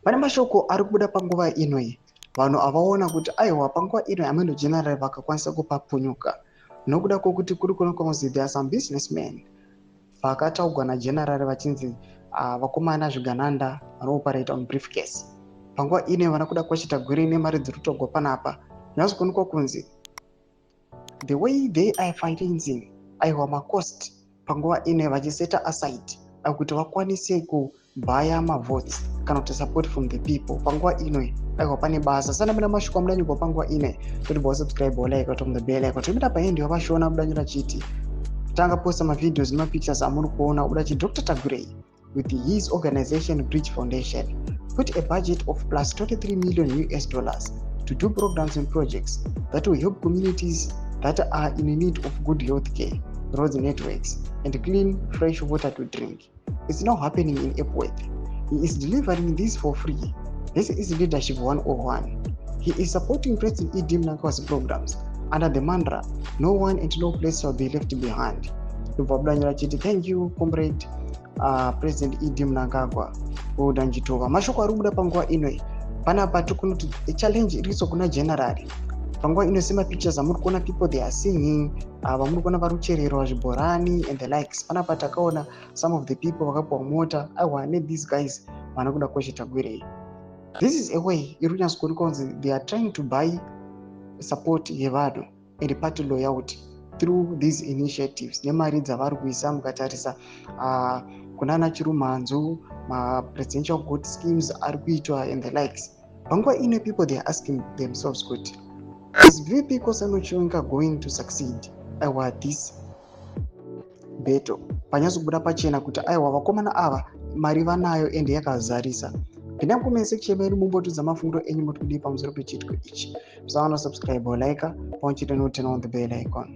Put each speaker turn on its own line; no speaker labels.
Pane mashoko ari kubuda panguva inoi, vanhu avaona kuti aiwa panguva inoi ameno general vakakwanisa kupapunyuka nokuda kwokuti kuri kunokunzi there are some businessmen vakataurwa nageneral vachinzi vakomana zvigananda vanooperaita mubriefcase. Panguva inoi vana kuda kuchita gwiri nemari dziri kutogwa panapa. Nyazi kuonekwa kunzi the way they are financing aiwa macost panguva inoi vachiseta aside kuti vakwanise kubhaya mavotes kana kuti support from the people. Panguva inoi aiwa pane basa sana mina mashoko amudanyirwa panguva inoi kuti bosubscribe like tom the bell like tomita paendi wavashona mudanyira chiti tanga posta mavideos nemapictures amuri kuona udachi Dr. Tagurei with his organization Bridge Foundation put a budget of plus $23 million to do programs and projects that will help communities that are in need of good health care, roads networks, and clean, fresh water to drink. It's now happening in Epworth. He is delivering this for free. This is Leadership 101. He is supporting President E.D. Mnangagwa's programs under the mantra, no one and no place shall be left behind. Thank you, Comrade President E.D. Mnangagwa. Mashoko ari kubuda panguva inoi panapa tikunoti challenge iriso kuna general. Panguva inoi semapictures amuri kuona people they are singing, vamuri kuona vari kuchererwa zvibhorani and the likes. Panapa takaona some of the people vakapuwa mota. I need these guys vana kuda kuchita gwirei. This is a way iri kunyazi kuonekwa kunzi they are trying to buy support yevanhu and party loyalty through these initiatives nemari dzavari kuisa mukatarisa kunana Chirumanzu, presidential good schemes ari kuitwa and the likes. Panguva ino people they are asking themselves kuti is VP Nkosazana Chiwenga going to succeed aiwa this battle? Panyazo kubuda pachena kuti aiwa vakomana ava mari vanayo ende yakazarisa. Pinda mucomment section medu mumbotudza mafundo enyu muri kudii pamusoro pechitiko ichi. Musawana subscribe or like, pamwe chete no turn on the bell icon.